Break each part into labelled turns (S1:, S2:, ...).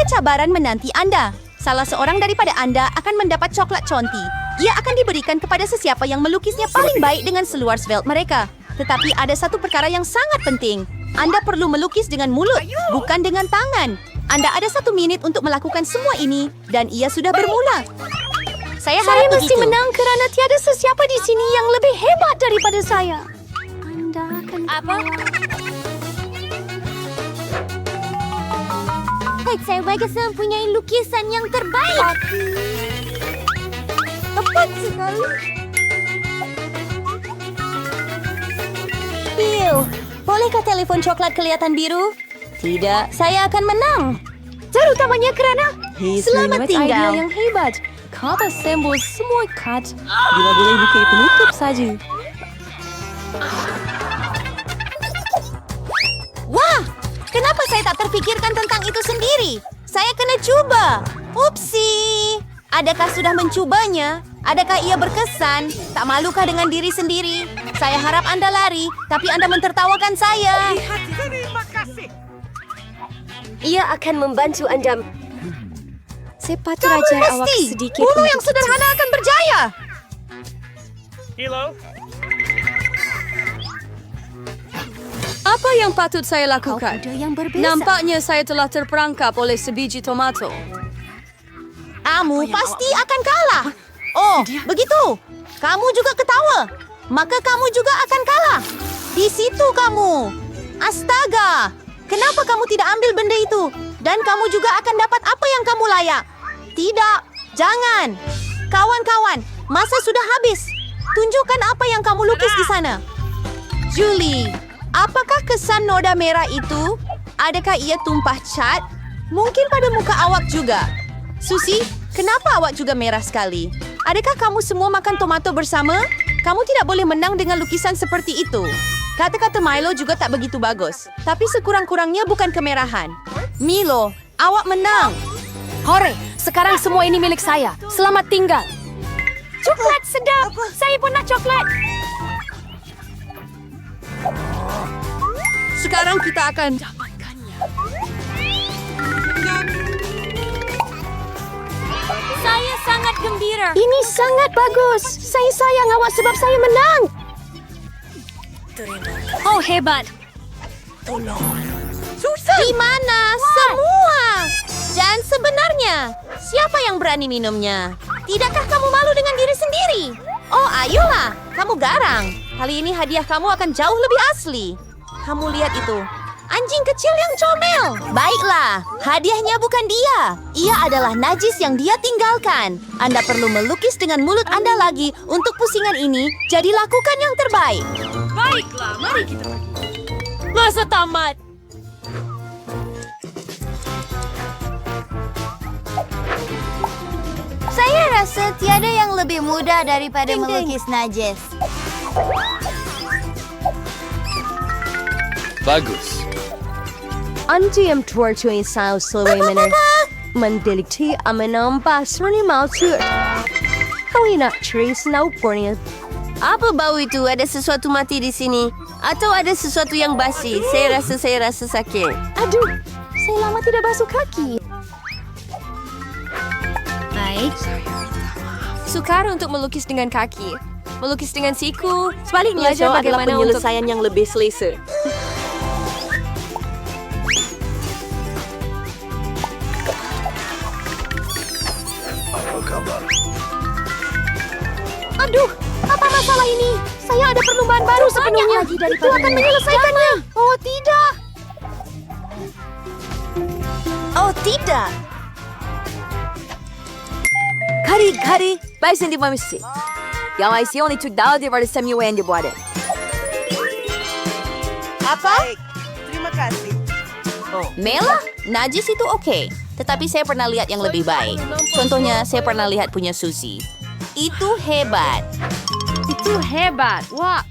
S1: cabaran menanti Anda. Salah seorang daripada Anda akan mendapat coklat conti. Ia akan diberikan kepada sesiapa yang melukisnya paling baik dengan seluar svelte mereka. Tetapi ada satu perkara yang sangat penting. Anda perlu melukis dengan mulut, bukan dengan tangan. Anda ada 1 menit untuk melakukan semua ini, dan ia sudah bermula. Saya harap
S2: mesti
S1: begitu.
S2: menang kerana tiada sesiapa di sini yang lebih hebat daripada saya. Anda akan
S3: Saya bagus mempunyai lukisan yang terbaik. Tepat sekali.
S1: Bill, bolehkah telepon coklat kelihatan biru? Tidak, saya akan menang.
S2: Terutamanya kerana
S1: Selamat tinggal.
S2: idea yang hebat. Kata sembol semua kat. Bila boleh buka penutup saja.
S1: Wah, kenapa saya tak terfikirkan tentang itu sendiri? Saya kena cuba. Upsi. Adakah sudah mencubanya? Adakah ia berkesan? Tak malukah dengan diri sendiri? Saya harap Anda lari, tapi Anda mentertawakan saya.
S2: Ia akan membantu Anda. Saya patut
S1: Kamu
S2: ajar awak
S1: mesti.
S2: sedikit
S1: Bulu
S2: untuk
S1: yang sederhana akan berjaya.
S2: Apa yang patut saya lakukan?
S3: Ada yang berbeza.
S2: Nampaknya saya telah terperangkap oleh sebiji tomato.
S1: Kamu pasti akan kalah. Oh, begitu. Kamu juga ketawa. Maka kamu juga akan kalah. Di situ kamu. Astaga. Kenapa kamu tidak ambil benda itu? Dan kamu juga akan dapat apa yang kamu layak. Tidak. Jangan. Kawan-kawan, masa sudah habis. Tunjukkan apa yang kamu lukis di sana. Julie, apakah kesan noda merah itu? Adakah ia tumpah cat? Mungkin pada muka awak juga. Susi, kenapa awak juga merah sekali? Adakah kamu semua makan tomato bersama? Kamu tidak boleh menang dengan lukisan seperti itu. Kata-kata Milo juga tak begitu bagus. Tapi sekurang-kurangnya bukan kemerahan. Milo, awak menang.
S2: Hore, sekarang semua ini milik saya. Selamat tinggal.
S3: Coklat sedap. Saya pun nak coklat.
S1: Sekarang kita akan...
S3: Saya sangat gembira.
S2: Ini sangat bagus. Saya sayang awak sebab saya menang. Oh, hebat.
S1: Di mana semua? Dan sebenarnya, siapa yang berani minumnya? Tidakkah kamu malu dengan diri sendiri? Oh, ayolah. Kamu garang. Kali ini hadiah kamu akan jauh lebih asli. Kamu lihat itu. Anjing kecil yang comel. Baiklah, hadiahnya bukan dia. Ia adalah najis yang dia tinggalkan. Anda perlu melukis dengan mulut Anda lagi untuk pusingan ini. Jadi lakukan yang terbaik.
S3: Baiklah, mari kita pergi.
S2: Masa tamat.
S3: Saya rasa tiada yang lebih mudah daripada melukis najis.
S4: Bagus.
S2: Anti yang tuartuin sao selewai mendelikti amenampa serani maltur. Kau nak ceris naupornya.
S1: Apa bau itu? Ada sesuatu mati di sini? Atau ada sesuatu yang basi? Saya rasa sakit.
S2: Aduh, saya lama tidak basuh kaki.
S3: Baik.
S2: Sukar untuk melukis dengan kaki. Melukis dengan siku.
S1: Sebaliknya,
S2: Belajar
S1: Joe adalah
S2: bagaimana
S1: penyelesaian yang lebih selesa.
S2: Aduh, apa masalah ini? Saya ada perlombaan baru sebelumnya.
S3: lagi daripada
S2: Itu akan
S3: ini.
S2: menyelesaikannya. Oh, tidak.
S1: Oh, tidak.
S5: Kari, baixa de mamisse. Jag har sett only took down the var det som ju ändå bara.
S1: Apa? Terima kasih. Mela, najis itu oke. Tetapi saya pernah lihat yang lebih baik. Contohnya, saya pernah lihat punya Susi. Itu hebat.
S2: Itu hebat. Wah.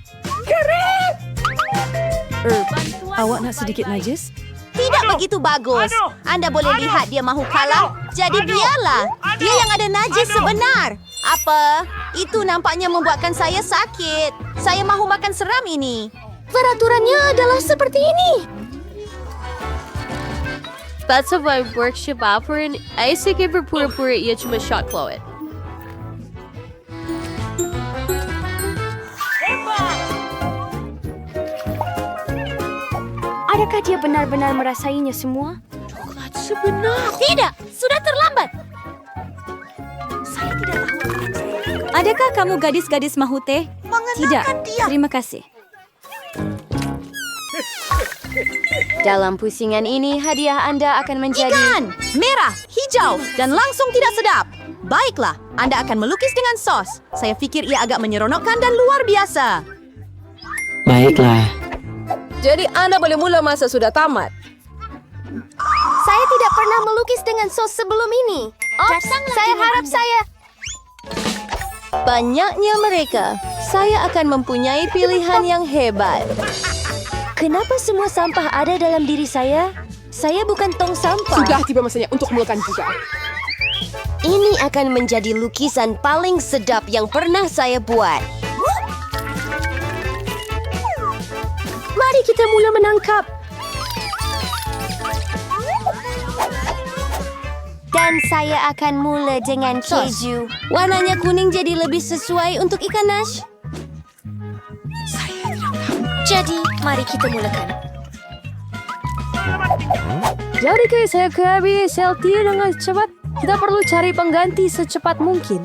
S2: Awak nak sedikit najis?
S1: Tidak begitu bagus. Anda boleh lihat dia mahu kalah. Jadi biarlah. Dia yang ada najis sebenar. Apa? Itu nampaknya membuatkan saya sakit. Saya mahu makan seram ini.
S2: Peraturannya adalah seperti ini. That's of my workshop offering. I say give her pura-pura ia cuma shot Chloe. Adakah dia benar-benar merasainya semua?
S1: Tidak, sudah terlambat.
S5: Adakah kamu gadis-gadis mahu teh? Tidak, terima kasih.
S1: Dalam pusingan ini, hadiah Anda akan menjadi... Ikan! Merah, hijau, dan langsung tidak sedap. Baiklah, Anda akan melukis dengan sos. Saya pikir ia agak menyeronokkan dan luar biasa.
S4: Baiklah.
S5: Jadi Anda boleh mula masa sudah tamat.
S2: Saya tidak pernah melukis dengan sos sebelum ini. Saya harap saya...
S1: Banyaknya mereka. Saya akan mempunyai pilihan yang hebat.
S2: Kenapa semua sampah ada dalam diri saya? Saya bukan tong sampah.
S6: Sudah tiba masanya untuk melakukan juga.
S1: Ini akan menjadi lukisan paling sedap yang pernah saya buat.
S2: Mari kita mula menangkap.
S3: Dan saya akan mula dengan keju.
S1: Warnanya kuning jadi lebih sesuai untuk ikan Nash.
S2: Jadi, mari kita mulakan.
S7: Jadi guys, saya kehabis LT dengan cepat. Kita perlu cari pengganti secepat mungkin.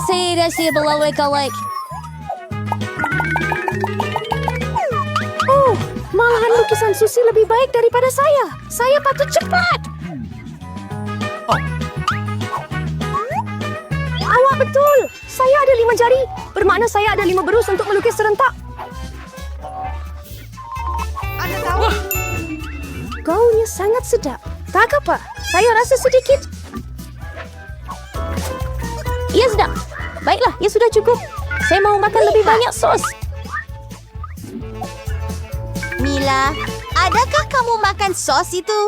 S1: Saya rasa belalui kalek.
S2: Malahan lukisan Susi lebih baik daripada saya. Saya patut cepat. Awak betul. Saya ada 5 jari. Bermakna saya ada 5 berus untuk melukis serentak. Gaunnya sangat sedap. Tak apa. Saya rasa sedikit. Ia sedap. Baiklah, ia sudah cukup. Saya mau makan lebih banyak sos.
S1: Mila, adakah kamu makan sos itu?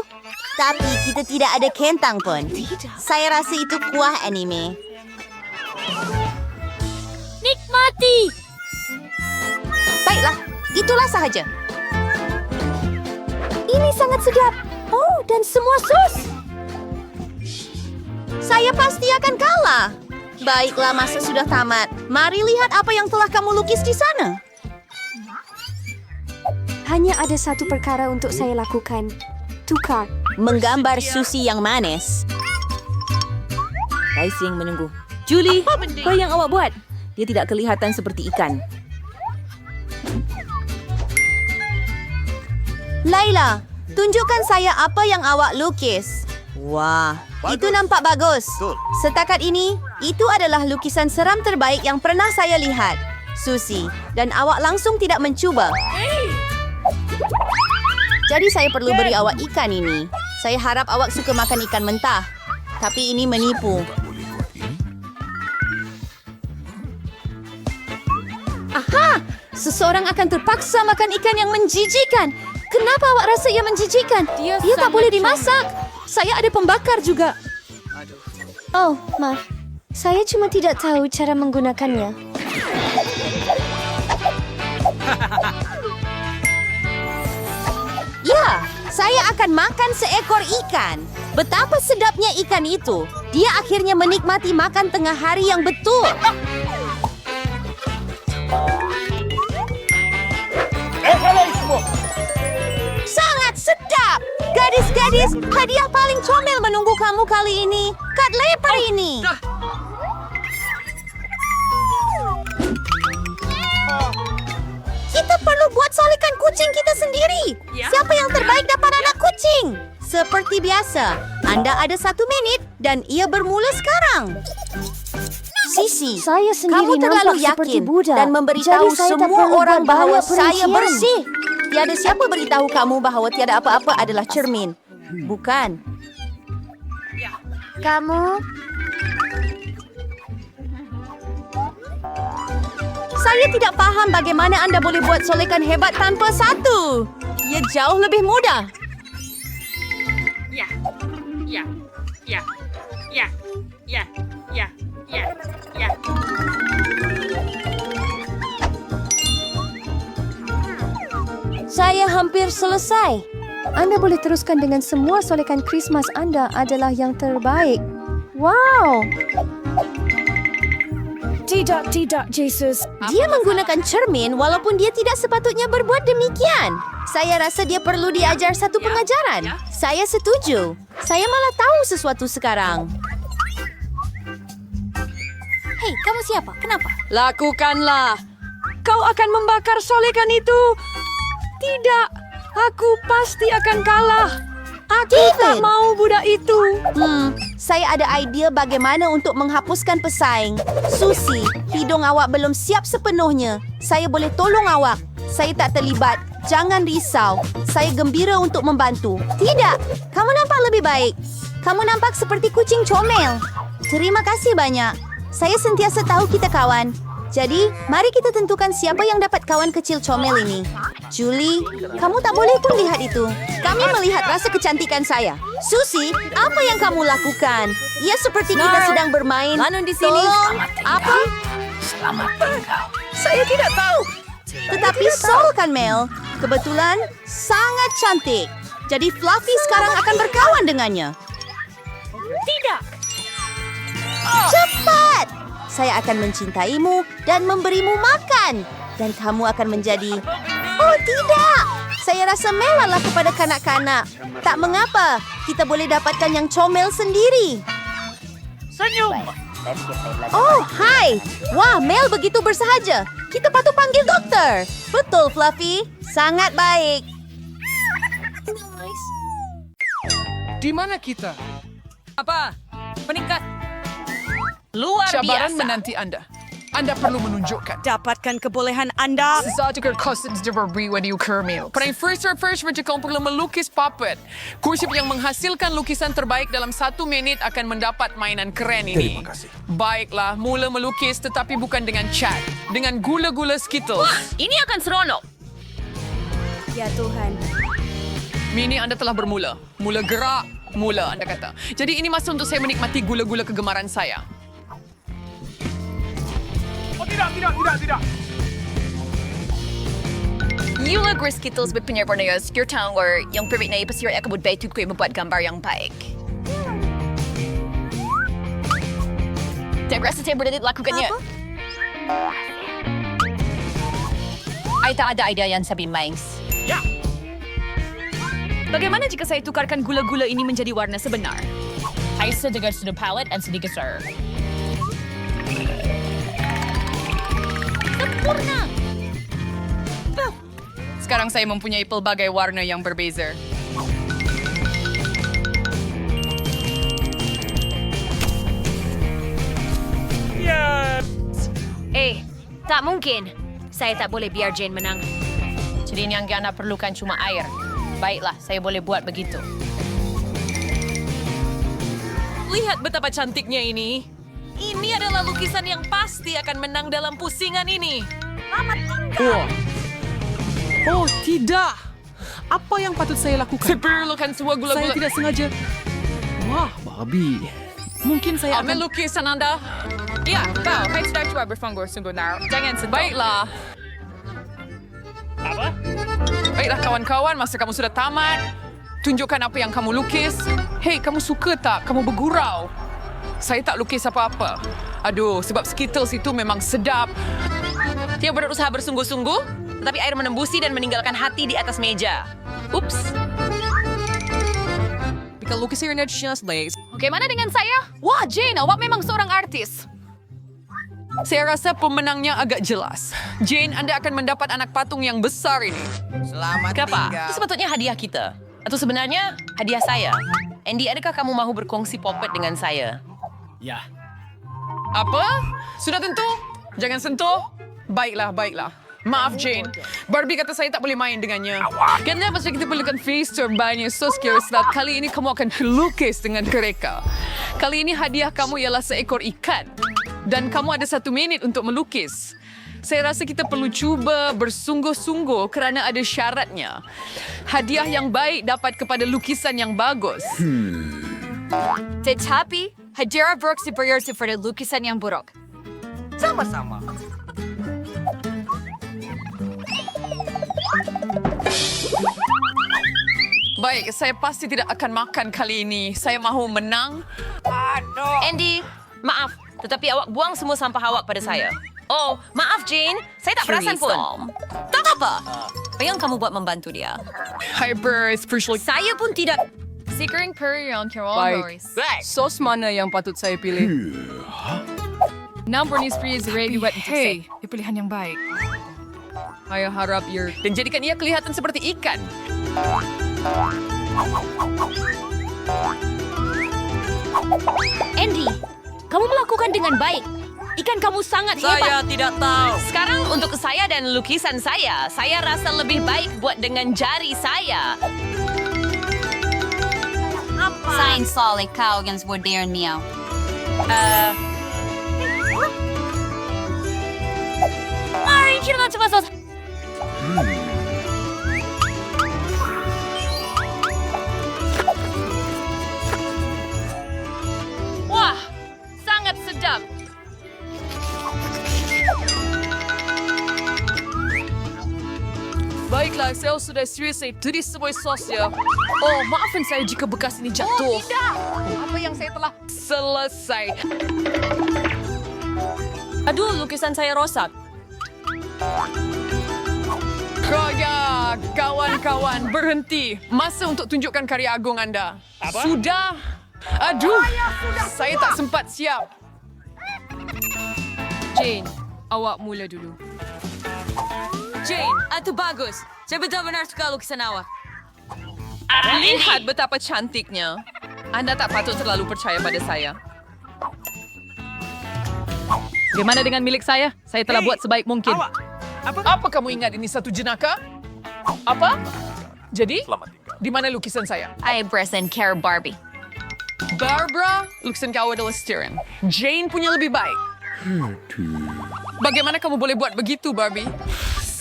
S1: Tapi kita tidak ada kentang pun. Saya rasa itu kuah anime.
S2: Nikmati.
S1: Baiklah, itulah sahaja.
S2: Ini sangat sedap. Oh, dan semua sos.
S1: Saya pasti akan kalah. Baiklah, masa sudah tamat. Mari lihat apa yang telah kamu lukis di sana.
S2: Hanya ada satu perkara untuk saya lakukan. Tukar.
S1: Menggambar Susi yang manis.
S5: Kaising menunggu. Julie, apa yang awak buat? Dia tidak kelihatan seperti ikan.
S1: Laila, tunjukkan saya apa yang awak lukis. Wah, itu nampak bagus. Setakat ini, itu adalah lukisan seram terbaik yang pernah saya lihat. Susi, dan awak langsung tidak mencuba. Jadi saya perlu beri awak ikan ini. Saya harap awak suka makan ikan mentah. Tapi ini menipu. Aha! Seseorang akan terpaksa makan ikan yang menjijikan. Kenapa awak rasa ia menjijikan? Dia tak boleh dimasak. Saya ada pembakar juga.
S2: Oh, maaf. Saya cuma tidak tahu cara menggunakannya.
S1: Ya, saya akan makan seekor ikan. Betapa sedapnya ikan itu. Dia akhirnya menikmati makan tengah hari yang betul. Sangat sedap. Gadis-gadis, hadiah paling comel menunggu kamu kali ini. Kat leper ini. Kita perlu buat solikan kucing kita sendiri. Siapa yang terbaik dapat anak kucing? Seperti biasa, Anda ada 1 menit dan ia bermula sekarang. Sisi,
S2: Saya
S1: kamu
S2: sendiri
S1: terlalu
S2: nampak seperti
S1: yakin
S2: Buddha.
S1: dan memberitahu
S2: Jadi saya tak
S1: semua
S2: perlu
S1: orang
S2: buat
S1: bahawa
S2: banyak
S1: saya
S2: perincian.
S1: bersih. Tiada siapa beritahu kamu bahawa tiada apa-apa adalah cermin. Bukan.
S3: Kamu
S1: Saya tidak paham bagaimana Anda boleh buat solekan hebat tanpa satu. Ia jauh lebih mudah.
S2: Saya hampir selesai. Anda boleh teruskan dengan semua solekan Krismas Anda adalah yang terbaik. Wow!
S7: Tidak, Jesus.
S1: Dia menggunakan cermin walaupun dia tidak sepatutnya berbuat demikian. Saya rasa dia perlu diajar satu pengajaran. Saya setuju. Saya malah tahu sesuatu sekarang.
S3: Hei, kamu siapa? Kenapa?
S7: Lakukanlah. Kau akan membakar solekan itu. Tidak, aku pasti akan kalah. Aku tak
S1: David!
S7: mau budak itu.
S1: Saya ada idea bagaimana untuk menghapuskan pesaing. Susi, hidung awak belum siap sepenuhnya. Saya boleh tolong awak. Saya tak terlibat. Jangan risau. Saya gembira untuk membantu. Tidak, kamu nampak lebih baik. Kamu nampak seperti kucing comel. Terima kasih banyak. Saya sentiasa tahu kita kawan. Jadi, mari kita tentukan siapa yang dapat kawan kecil comel ini. Julie, kamu tak boleh pun lihat itu. Kami melihat rasa kecantikan saya. Susi, apa yang kamu lakukan? Ia seperti kita sedang bermain.
S5: Manon di sini.
S1: Tolong, apa? Saya tidak tahu. Tetapi Sol kan, Mel. Kebetulan sangat cantik. Jadi Fluffy sekarang akan berkawan dengannya. Cepat! Saya akan mencintaimu dan memberimu makan. Dan kamu akan menjadi... Oh, tidak! Saya rasa melalah kepada kanak-kanak. Tak mengapa, kita boleh dapatkan yang comel sendiri. Oh, hai! Wah, Mel begitu bersahaja. Kita patut panggil dokter. Betul, Fluffy. Sangat baik.
S8: Di mana kita?
S5: Apa? Meningkat. Luar
S8: Cabaran
S5: biasa.
S8: menanti Anda. Anda perlu menunjukkan.
S9: Dapatkan kebolehan anda.
S8: Sesuatu kekosong diberi when you kermil. Pada first macam kau perlu melukis puppet. Kursi yang menghasilkan lukisan terbaik dalam 1 minit akan mendapat mainan keren ini. Terima kasih. Baiklah, mula melukis tetapi bukan dengan cat. Dengan gula-gula Skittles.
S5: Ini akan seronok.
S2: Ya Tuhan.
S8: Mini Anda telah bermula. Mula gerak, mula Anda kata. Jadi ini masa untuk saya menikmati gula-gula kegemaran saya.
S5: You look Skittles with penyerborneos. Your town where yung perfect na ipasir ay kabud bay ko membuat gambar yang baik. Degrasa tayo berdadit lakukannya. Ay tak ada idea yan sabi Mings.
S9: Bagaimana jika saya tukarkan gula-gula ini menjadi warna sebenar?
S5: Ay sedikit sudah palette and sedikit sir.
S9: Sempurna!
S8: Sekarang saya mempunyai pelbagai warna yang berbeza.
S2: Tak mungkin. Saya tak boleh biar Jane menang.
S5: Jadi yang Giana perlukan cuma air. Baiklah, saya boleh buat begitu.
S9: Lihat betapa cantiknya ini. Ini adalah lukisan yang pasti akan menang dalam pusingan ini.
S8: Oh, tidak. Apa yang patut saya lakukan? Saya perlukan sebuah gula-gula. Saya tidak sengaja. Wah, babi. Mungkin saya akan... Ambil lukisan Anda. Ya, kau. Hai sudah coba berfunggur sungguh nar. Jangan sentuh. Baiklah. Apa? Baiklah kawan-kawan, masa kamu sudah tamat. Tunjukkan apa yang kamu lukis. Hei, kamu suka tak? Kamu bergurau. Saya tak lukis apa-apa. Aduh, sebab Skittles itu memang sedap.
S5: Dia berusaha bersungguh-sungguh, tetapi air menembusi dan meninggalkan hati di atas meja. Ups.
S8: Because lukis ini jelas lace.
S9: Oke, mana dengan saya? Wah, Jane, awak memang seorang artis.
S8: Saya rasa pemenangnya agak jelas. Jane, Anda akan mendapat anak patung yang besar ini.
S10: Selamat
S5: Kenapa?
S10: tinggal.
S5: Itu sepatutnya hadiah kita. Atau sebenarnya hadiah saya. Andy, adakah kamu mahu berkongsi puppet dengan saya?
S8: Apa? Sudah tentu? Jangan sentuh? Baiklah, baiklah. Maaf, Jane. Barbie kata saya tak boleh main dengannya. Karena pasal kita perlukan face terbaiknya. So scared that kali ini kamu akan lukis dengan mereka. Kali ini hadiah kamu ialah seekor ikan. Dan kamu ada 1 minit untuk melukis. Saya rasa kita perlu cuba bersungguh-sungguh kerana ada syaratnya. Hadiah yang baik dapat kepada lukisan yang bagus.
S5: Tetapi, Hajira Brooke superior pada lukisan yang buruk.
S8: Baik, saya pasti tidak akan makan kali ini. Saya mahu menang.
S9: Andy, maaf. Tetapi awak buang semua sampah awak pada saya. Oh, maaf Jane. Saya tak perasan pun. Tak apa. Apa yang kamu buat membantu dia?
S8: Hyper especially.
S9: Saya pun tidak. Securing Curry on Carol
S6: Baik. Sos mana yang patut saya pilih? Number ni spree is ready buat hey, pilihan yang baik. Saya harap you're...
S8: Dan jadikan ia kelihatan seperti ikan.
S5: Andy, kamu melakukan dengan baik. Ikan kamu sangat hebat.
S9: tidak tahu. Sekarang untuk saya dan lukisan saya rasa lebih baik buat dengan jari saya.
S3: Sain solid kaugens modern miau.
S5: Mari kita coba sos.
S9: Wah, sangat sedap.
S6: Baiklah, saya sudah selesai dari semua sosnya. Oh, maafkan saya jika bekas ini jatuh.
S8: Apa yang saya telah selesai?
S9: Aduh, lukisan saya rosak.
S8: Kaya, kawan-kawan, berhenti. Masa untuk tunjukkan karya agung anda. Sudah. Aduh, saya tak sempat siap.
S6: Jane, awak mula dulu.
S9: Jane, itu bagus. Saya benar-benar suka lukisan awak.
S8: Lihat betapa cantiknya. Anda tak patut terlalu percaya pada saya.
S6: Bagaimana dengan milik saya? Saya telah buat sebaik mungkin.
S8: Apa kamu ingat ini satu jenaka? Apa? Jadi, di mana lukisan saya?
S5: I present Care Barbie.
S8: Barbara, lukisan kau adalah Steven. Jane punya lebih baik. Bagaimana kamu boleh buat begitu, Barbie?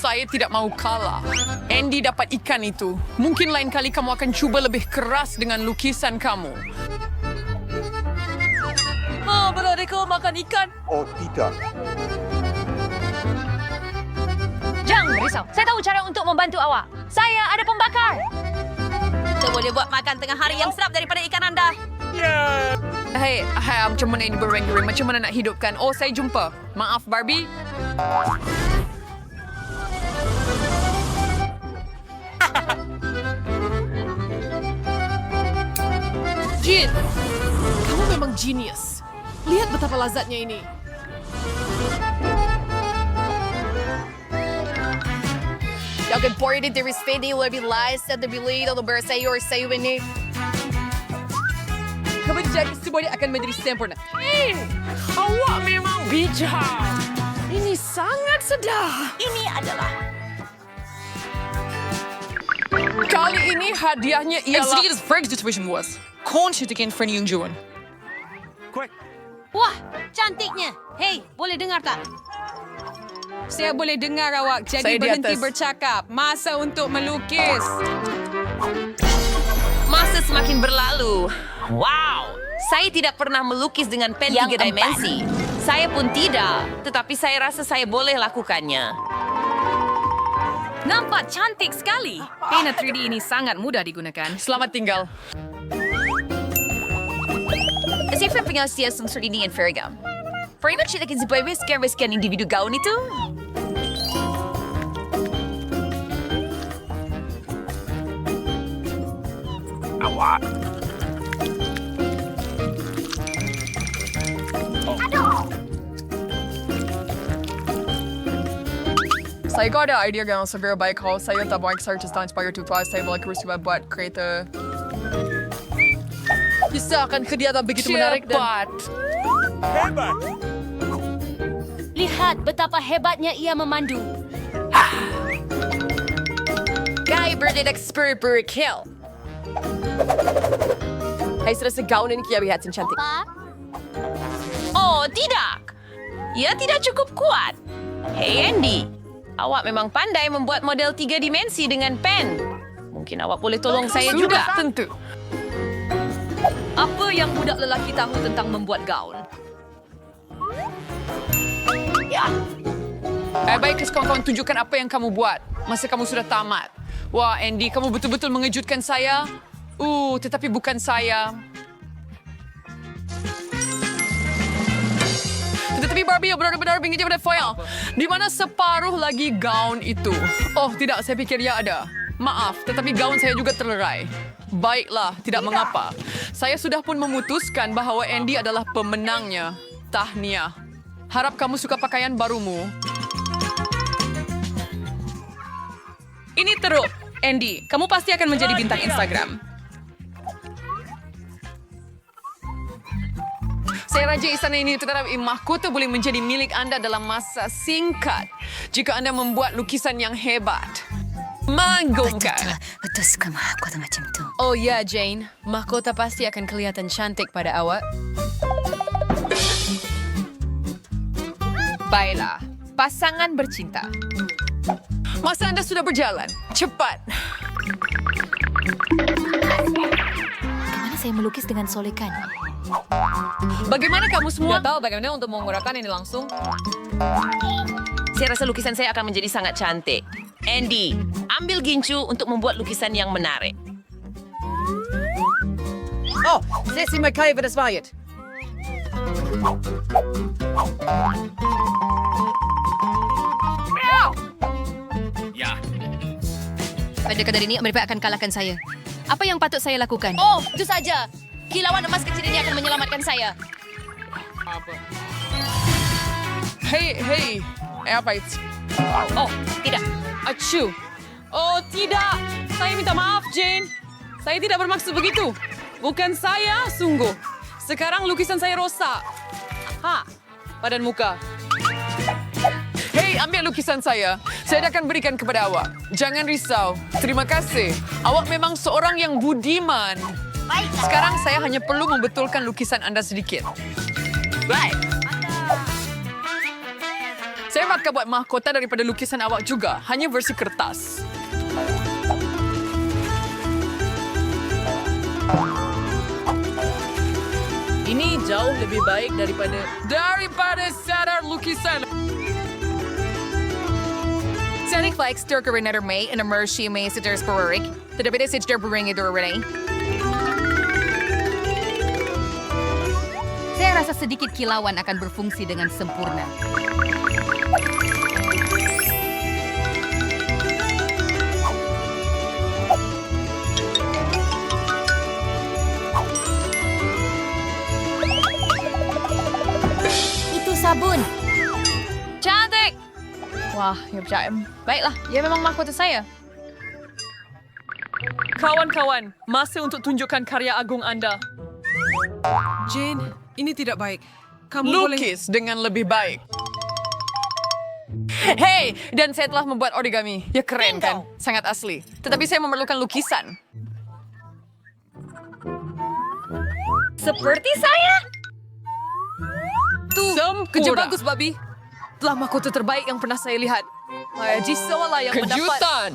S8: Saya tidak mau kalah. Andy dapat ikan itu. Mungkin lain kali kamu akan cuba lebih keras dengan lukisan kamu.
S9: Oh, beradikku makan ikan.
S10: Oh, tidak.
S5: Jangan risau. Saya tahu cara untuk membantu awak. Saya ada pembakar.
S9: Kita boleh buat makan tengah hari yang sedap daripada ikan anda.
S8: Hei, macam mana ini bereng-gereng? Macam mana nak hidupkan? Oh, saya jumpa. Maaf, Barbie.
S6: Jin, kamu memang genius. Lihat betapa lazatnya ini.
S1: Jag är bordet i respedi och vi läser det blir och börjar säga och säga ini.
S6: Kebijakan semuanya akan menjadi sempurna.
S8: Awak memang bijak.
S6: Ini sangat sedap.
S9: Ini adalah
S8: Kali ini hadiahnya ialah...
S6: Frank's situation was. Konstituken för Nyungjuan.
S5: Wah, cantiknya. Hei, boleh dengar tak?
S6: Saya boleh dengar awak, jadi
S8: Saya di
S6: berhenti
S8: atas.
S6: bercakap. Masa untuk melukis.
S9: masa semakin berlalu. Wow, saya tidak pernah melukis dengan pen 3 dimensi. Saya pun tidak, tetapi saya rasa saya boleh lakukannya.
S5: Nampak cantik sekali.
S6: Pena 3D ini sangat mudah digunakan.
S8: Selamat tinggal.
S9: Saya punya sias unsur ini yang vergam. Pernah cerita kan sebagai individu gaun itu?
S8: Saya kau ada idea yang segera baik kalau saya tak baik search dan inspire to fly saya boleh terus buat kereta.
S6: Bisa akan kegiatan begitu menarik dan...
S5: Lihat betapa hebatnya ia memandu.
S9: Guy berdedak spur kill.
S6: Saya serasa gaun ini kelihatan cantik.
S9: Oh, tidak. Ia tidak cukup kuat. Hey Andy, awak memang pandai membuat model 3 dimensi dengan pen. Mungkin awak boleh tolong saya juga.
S8: Tentu.
S5: Apa yang budak lelaki tahu tentang membuat gaun?
S8: Baik, kawan-kawan, tunjukkan apa yang kamu buat masa kamu sudah tamat. Wah, Andy, kamu betul-betul mengejutkan saya. Tetapi bukan saya. Tetapi Barbie yang benar-benar bingit pada foil. Di mana separuh lagi gaun itu? Oh, tidak, saya pikir ya ada. Maaf, tetapi gaun saya juga terlerai. Baiklah, tidak mengapa. Saya sudah pun memutuskan bahawa Andy adalah pemenangnya. Tahniah. Harap kamu suka pakaian barumu.
S9: Ini teruk. Andy, kamu pasti akan menjadi bintang Instagram.
S8: Saya raja istana ini, tetapi mahkota boleh menjadi milik Anda dalam masa singkat jika Anda membuat lukisan yang hebat. Mengagumkan.
S3: Betul suka mahkota macam tu.
S5: Oh ya, Jane. Mahkota pasti akan kelihatan cantik pada awak.
S6: Baiklah, pasangan bercinta.
S8: Masa Anda sudah berjalan. Cepat.
S3: Bagaimana saya melukis dengan solekan?
S8: Bagaimana kamu semua?
S5: Tidak tahu bagaimana untuk mengurangkan ini langsung.
S9: Saya rasa lukisan saya akan menjadi sangat cantik. Andy, ambil gincu untuk membuat lukisan yang menarik.
S5: Sesi Mackay Vedasvayat.
S2: Adakah dari ini mereka akan kalahkan saya? Apa yang patut saya lakukan?
S9: Oh, itu saja. Kilauan emas kecil ini akan menyelamatkan saya.
S8: Hei. Apa itu?
S9: Oh, tidak.
S8: Acu. Oh, tidak. Saya minta maaf, Jane. Saya tidak bermaksud begitu. Bukan saya, sungguh. Sekarang lukisan saya rosak. Badan muka. Hei, ambil lukisan saya. Saya akan berikan kepada awak. Jangan risau. Terima kasih. Awak memang seorang yang budiman.
S3: Baiklah.
S8: Sekarang saya hanya perlu membetulkan lukisan Anda sedikit.
S9: Baik.
S8: Saya akan buat mahkota daripada lukisan awak juga. Hanya versi kertas.
S5: Ini jauh lebih baik
S8: Daripada sadar lukisan.
S6: Sonic Flex Turker Renner May and Emershi May Sitters Perurik. Tetapi dia sitter bering itu Renee.
S1: Saya rasa sedikit kilauan akan berfungsi dengan sempurna.
S3: Itu sabun.
S6: Cantik! Wah, ya percaya. Baiklah, ia memang mahkota saya.
S8: Kawan-kawan, masa untuk tunjukkan karya agung Anda.
S10: Jane, ini tidak baik. Kamu boleh...
S8: Lukis dengan lebih baik. Hei, dan saya telah membuat origami. Ya keren kan? Sangat asli. Tetapi saya memerlukan lukisan.
S9: Seperti saya.
S8: Kerja
S5: Kerja bagus, Babi. Telah mahkota terbaik yang pernah saya lihat. Jisoo lah yang mendapat.
S8: Kejutan.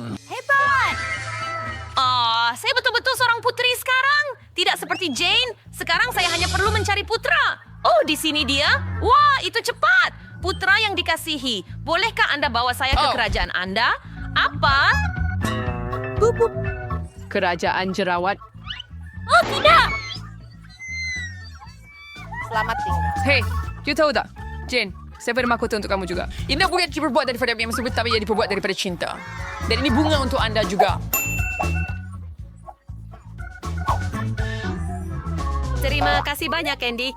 S9: Saya betul-betul seorang putri sekarang. Tidak seperti Jane. Sekarang saya hanya perlu mencari putra. Oh, di sini dia. Wah, itu cepat. Putra yang dikasihi. Bolehkah Anda bawa saya ke kerajaan Anda? Apa?
S8: Kerajaan jerawat.
S9: Oh, tidak.
S3: Selamat tinggal.
S8: Hei, you tahu tak? Jane, saya beri mahkota untuk kamu juga. Ini bukan diperbuat daripada yang sebut, tapi ia diperbuat daripada cinta. Dan ini bunga untuk Anda juga.
S9: Terima kasih banyak, Andy.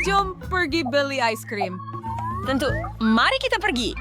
S5: Jom pergi beli ice cream.
S9: Tentu. Mari kita pergi.